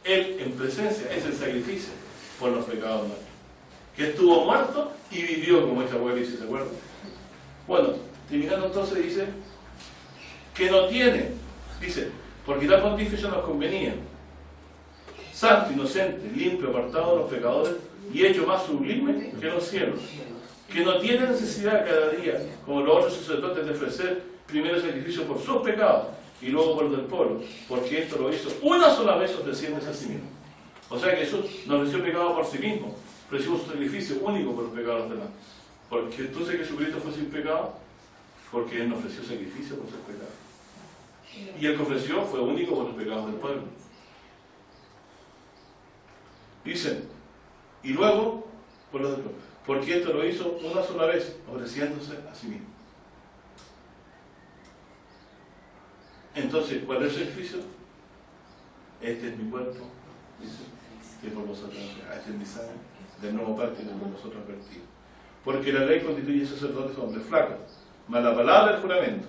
Él en presencia es el sacrificio por los pecados nuestros, que estuvo muerto y vivió, como esta abuela dice, ¿se acuerdan? Bueno, terminando entonces dice que no tiene, dice, porque tal pontificio nos convenía, santo, inocente, limpio, apartado de los pecadores y hecho más sublime que los cielos, que no tiene necesidad cada día, como los otros sacerdotes, de ofrecer primero sacrificio por sus pecados y luego por los del pueblo, porque esto lo hizo una sola vez ofreciéndose a sí mismo. O sea que Jesús no ofreció pecado por sí mismo, ofreció su sacrificio único por los pecados de los demás. Porque entonces Jesucristo fue sin pecado, porque Él no ofreció sacrificio por sus pecados. Y el que ofreció fue único por los pecados del pueblo. Dicen, y luego por los del pueblo, porque esto lo hizo una sola vez, ofreciéndose a sí mismo. Entonces, ¿cuál es el sacrificio? Este es mi cuerpo, dice, que por vosotros, este es mi sangre, del nuevo pacto que por vosotros vertido. Porque la ley constituye sacerdotes hombres flacos, más la palabra del juramento.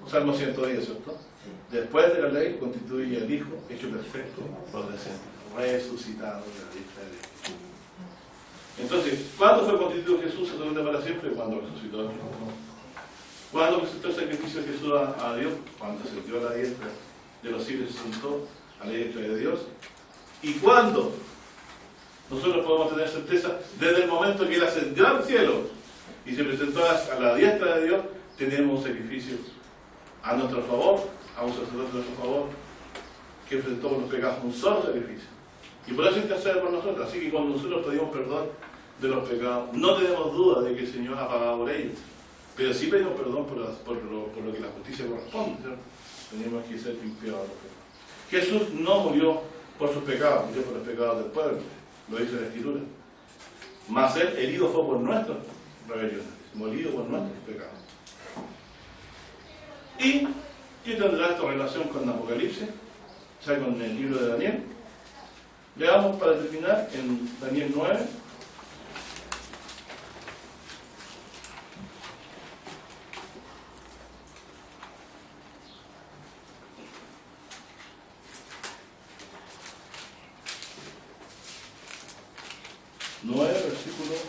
Salmo 110, ¿cierto? Después de la ley constituye al Hijo, hecho perfecto por descenso, resucitado de la diestra de Dios. Entonces, ¿cuándo fue constituido Jesús sacerdote para siempre? Cuando resucitó. ¿Cuándo presentó el sacrificio de Jesús a Dios? Cuando se dio a la diestra de los cielos y se sentó a la diestra de Dios. ¿Y cuándo? Nosotros podemos tener certeza desde el momento que Él ascendió al cielo y se presentó a la diestra de Dios, tenemos un sacrificio a nuestro favor, a un sacerdote a nuestro favor, que presentó por los pecados un solo sacrificio. Y por eso intercede por nosotros. Así que cuando nosotros pedimos perdón de los pecados, no tenemos duda de que el Señor ha pagado por ellos. Pero sí pedimos perdón por lo que la justicia corresponde, ¿cierto? Tenemos que ser limpiados de los pecados. Jesús no murió por sus pecados, murió por los pecados del pueblo, lo dice la Escritura. Mas Él herido fue por nuestras rebeliones, molido por nuestros pecados. ¿Y qué tendrá esta relación con Apocalipsis? O sea, con el libro de Daniel. Leamos para terminar en Daniel 9. Versículo 9.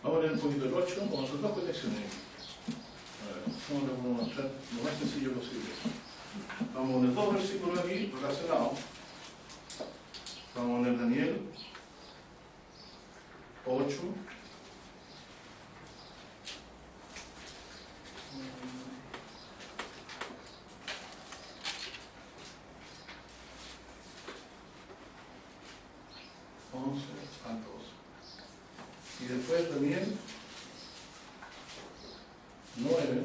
Vamos a leer un poquito el 8, vamos a hacer dos conexiones. Vamos a mostrar lo más sencillo posible. Vamos a poner dos versículos aquí relacionados. Vamos a poner Daniel 8. Y después Daniel 9.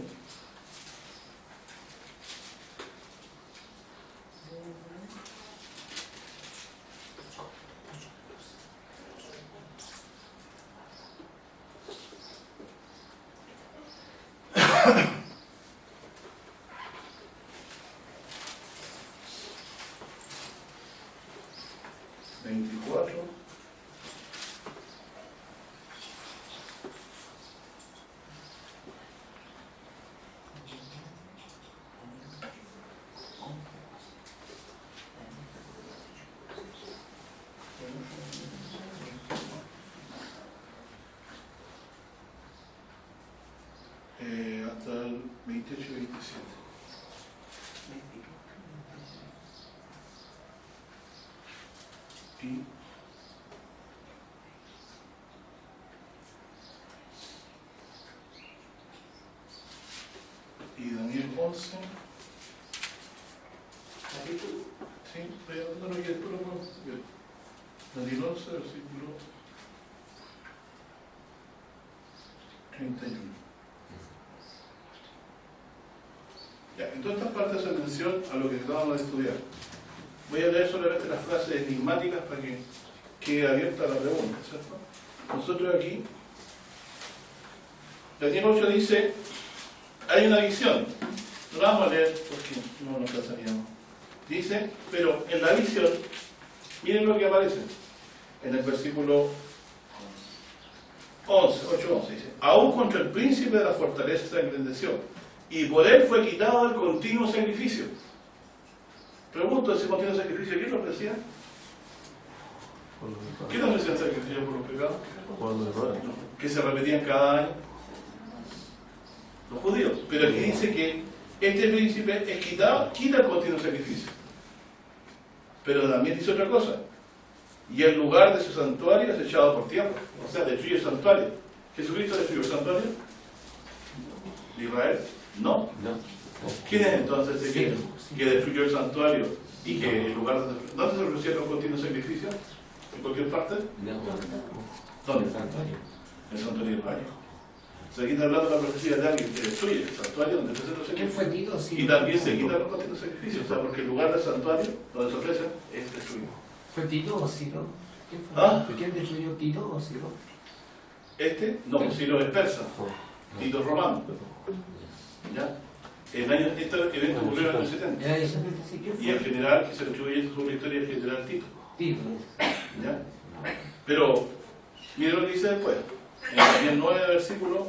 Hasta el 28 y 27. Y Daniel 11. Sí, pero no lo quiero, Daniel 11, versículo 31. Ya, en todas estas partes hace mención a lo que acabamos de estudiar. Voy a leer solamente las frases enigmáticas para que quede abierta la pregunta, ¿cierto? Nosotros aquí, Daniel 8 dice, hay una visión. No la vamos a leer porque no nos cansaríamos. Dice, pero en la visión, miren lo que aparece en el versículo 8:11, dice, aún contra el príncipe de la fortaleza se engrandeció, y por él fue quitado el continuo sacrificio. Pregunto, ¿ese continuo sacrificio quién lo ofrecía? ¿Quién ofrecía el sacrificio por los pecados? Que se repetían cada año. Los judíos. Pero aquí dice que este príncipe es quitado, quita el continuo sacrificio. Pero también dice otra cosa. Y el lugar de su santuario es echado por tierra. O sea, destruye el santuario. ¿Jesucristo destruyó el santuario de Israel? No. No. ¿Quién es entonces el que destruyó el santuario y que el lugar donde se ofrecieron los continuos sacrificios? ¿En cualquier parte? No. ¿Dónde? El santuario. En el santuario de Israel. O sea, aquí está hablando de la profecía de alguien que destruye el santuario donde se ofrecen los ¿Quién sacrificios. fue Tito? Sí, Y también se quitan los continuos sacrificios. O sea, porque el lugar del santuario donde se ofrecen es destruido. ¿Fue Tito o Ciro? ¿Quién fue? ¿Ah? ¿Quién destruyó Tito o Ciro? No, si lo es persa, Tito romano. ¿Ya? Este evento ocurrió en el 70. Ya, exactamente, sí. ¿Quién Y el fue? general que se le atribuye sobre la historia es el general Tito. Tito. ¿Ya? Pero, mire lo que dice después. En Daniel 9, versículo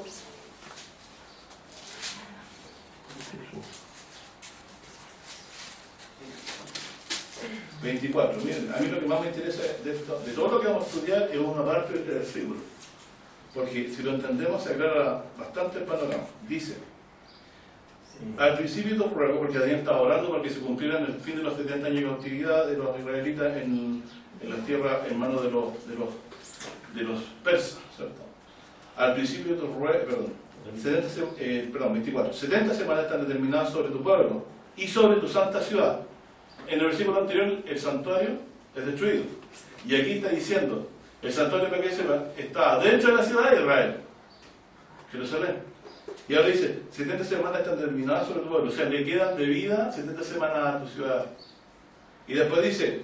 24. Miren, a mí lo que más me interesa de todo lo que vamos a estudiar es una parte de este versículo. Porque si lo entendemos se aclara bastante el panorama. Dice, al principio te ruego, porque Daniel estaba orando para que se cumplieran el fin de los 70 años de cautividad de los israelitas en la tierra en manos de los persas, ¿cierto? Al principio te ruego, 24. 70 semanas están determinadas sobre tu pueblo y sobre tu santa ciudad. En el versículo anterior, el santuario es destruido. Y aquí está diciendo, el santuario, para que sepa, está dentro de la ciudad de Israel, Jerusalén. Y ahora dice, 70 semanas están determinadas sobre tu pueblo. O sea, le quedan de vida 70 semanas a tu ciudad. Y después dice,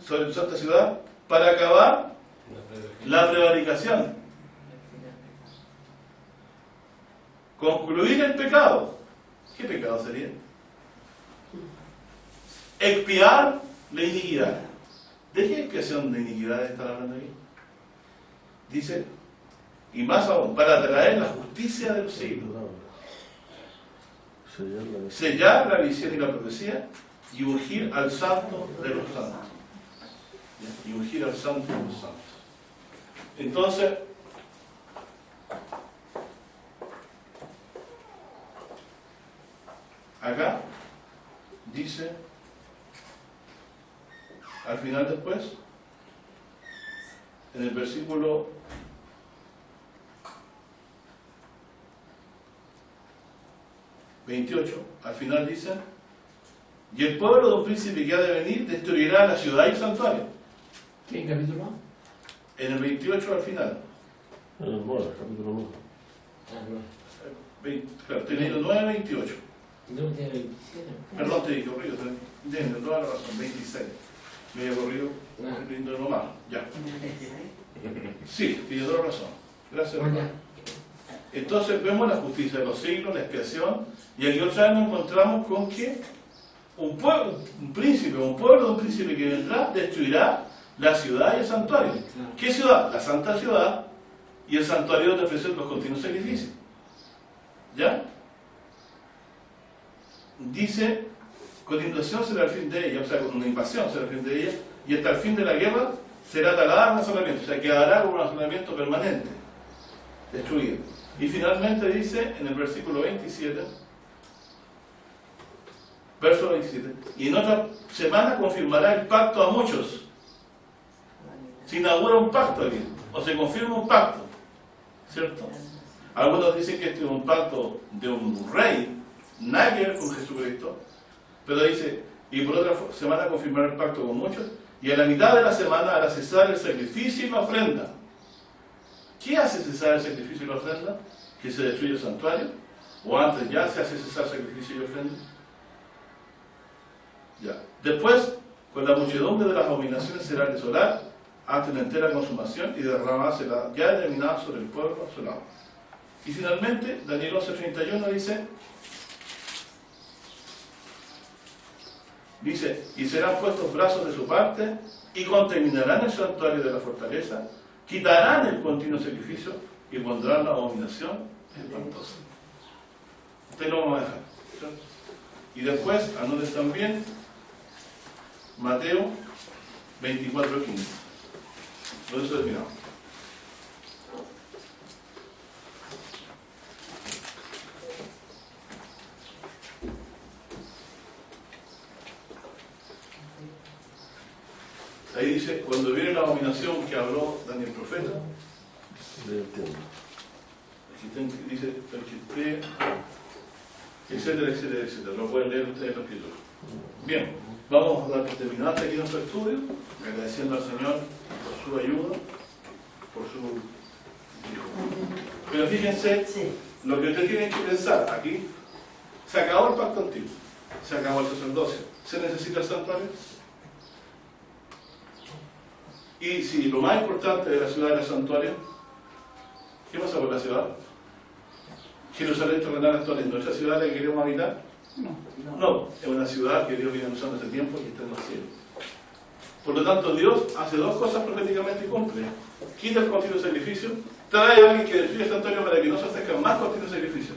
sobre tu santa ciudad, para acabar la prevaricación. Concluir el pecado. ¿Qué pecado sería? Expiar la iniquidad. ¿De qué expiación de iniquidad está hablando aquí? Dice, y más aún, para traer la justicia de los siglos. Sellar la visión y la profecía y ungir al santo de los santos. Y ungir al santo de los santos. Entonces, acá dice, al final después, en el versículo 28, al final dice, y el pueblo de un príncipe que ha de venir destruirá la ciudad y el santuario. ¿Qué capítulo? En el 28 al final. Capítulo 1. Claro, estoy leyendo 9, 28. No, tiene 27. Perdón, te dije corrido, tienes toda la razón, 26. Me he corrido leyendo lo malo. Ya. Sí, tiene toda la razón. Gracias, hermano. Entonces vemos la justicia de los siglos, la expiación, y aquí otra vez nos encontramos con que un pueblo, un príncipe, un pueblo de un príncipe que vendrá, destruirá la ciudad y el santuario. ¿Qué ciudad? La santa ciudad y el santuario donde ofrecen los continuos sacrificios. ¿Ya? Dice, con inundación será el fin de ella, o sea, con una invasión será el fin de ella, y hasta el fin de la guerra será talada un asolamiento, o sea, quedará como un asolamiento permanente, destruido. Y finalmente dice en el versículo 27, verso 27, y en otra semana confirmará el pacto a muchos. Se inaugura un pacto aquí, o se confirma un pacto, ¿cierto? Algunos dicen que este es un pacto de un rey, nada que ver con Jesucristo, pero dice, y por otra semana confirmará el pacto con muchos, y a la mitad de la semana hará cesar el sacrificio y la ofrenda. ¿Qué hace cesar el sacrificio y la ofrenda? ¿Que se destruye el santuario? ¿O antes ya se hace cesar el sacrificio y ofrenda? Ya. Después, con la muchedumbre de las abominaciones será desolar hasta una entera consumación y derramarse la ya determinada sobre el pueblo asolado. Y finalmente, Daniel 11:31 dice, y serán puestos brazos de su parte y contaminarán el santuario de la fortaleza, quitarán el continuo sacrificio y pondrán la abominación espantosa. Usted lo vamos a dejar. ¿Cierto? Y después, anoten también Mateo 24:15. Por eso terminamos. Ahí dice, cuando viene la abominación que habló Daniel profeta, Sí, entiendo. Dice, etcétera, etcétera, etcétera. Lo pueden leer ustedes los escritos. Bien, vamos a dar por terminado hasta aquí nuestro estudio, agradeciendo al Señor por su ayuda, por su... Pero fíjense, lo que ustedes tienen que pensar aquí, se acabó el pacto antiguo, se acabó el sacerdocio, ¿se necesita el santuario? Y si lo más importante de la ciudad era el santuario, ¿qué pasa por la ciudad? ¿Jerusalén terrenal actual es nuestra ciudad la que queremos habitar? No, es una ciudad que Dios viene usando hace tiempo y está en los cielos. Por lo tanto, Dios hace dos cosas proféticamente y cumple. Quita el continuo sacrificio, trae a alguien que destruya el santuario para que no se ofrezcan más continuos sacrificios.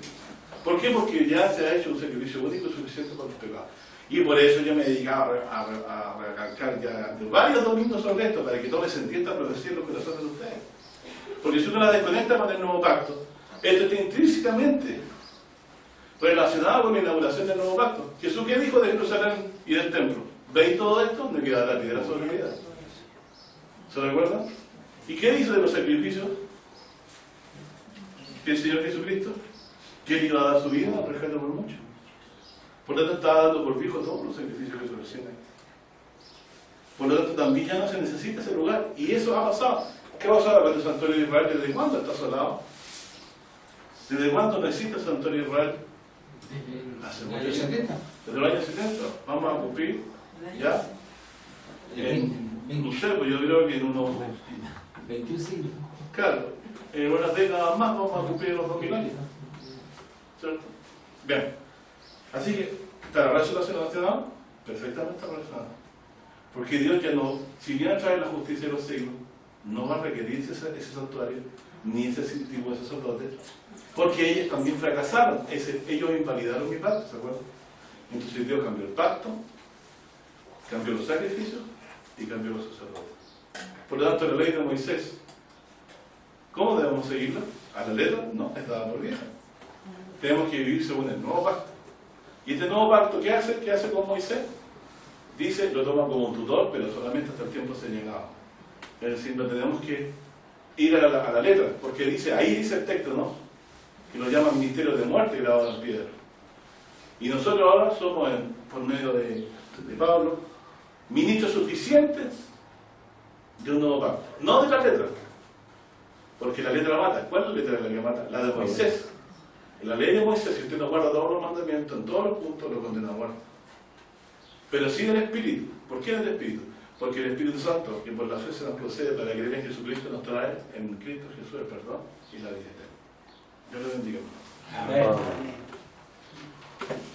¿Por qué? Porque ya se ha hecho un sacrificio único y suficiente para los pecados. Y por eso yo me dedicaba a recalcar ya de varios domingos sobre esto, para que tome sentido esta profecía en los corazones de ustedes. Porque si uno la desconecta con el nuevo pacto, esto está intrínsecamente relacionado con la inauguración del nuevo pacto. Jesús, ¿qué dijo de Jerusalén y del templo? ¿Veis todo esto? Me queda la piedra sobre piedra. ¿Se recuerdan? ¿Y qué dice de los sacrificios? Que el Señor Jesucristo, que Él iba a dar su vida al rescate por mucho. Por lo tanto, estaba dando por fijo todos los sacrificios que se ofrecían ahí. Por lo tanto, también ya no se necesita ese lugar. Y eso ha pasado. ¿Qué ha pasado con el santuario de Israel? ¿Desde cuándo está asolado? ¿Desde cuándo no existe el santuario de Israel? Desde el año 70. Desde los años 70. Vamos a cumplir, ¿ya? No sé, pues yo creo que en unos... 21 siglos. Claro, en unas décadas más vamos a cumplir los 2000 años. ¿Cierto? Bien. Así que, ¿está relacionado? Perfectamente relacionado. Porque Dios ya no, si viene a traer la justicia de los siglos, no va a requerir ese santuario, ni ese tipo de sacerdotes, porque ellos también fracasaron, ellos invalidaron mi pacto, ¿se acuerdan? Entonces Dios cambió el pacto, cambió los sacrificios y cambió los sacerdotes. Por lo tanto, la ley de Moisés, ¿cómo debemos seguirla? ¿A la letra? No, es dada por vieja. Tenemos que vivir según el nuevo pacto. ¿Y este nuevo pacto qué hace? ¿Qué hace con Moisés? Dice, lo toma como un tutor, pero solamente hasta el tiempo señalado. Es decir, no tenemos que ir a la letra, porque dice, ahí dice el texto, ¿no? Que lo llaman misterio de muerte grabado en piedra. Y nosotros ahora somos, por medio de Pablo, ministros suficientes de un nuevo pacto. No de la letra, porque la letra mata. ¿Cuál es la letra de la que mata? La de Moisés. En la ley de Moisés, si usted no guarda todos los mandamientos, en todos los puntos lo condena a muerte. Pero sí del Espíritu. ¿Por qué del Espíritu? Porque el Espíritu Santo, que por la fe se nos procede para creer en Jesucristo, nos trae en Cristo Jesús el perdón y la vida eterna. Dios le bendiga. Amén.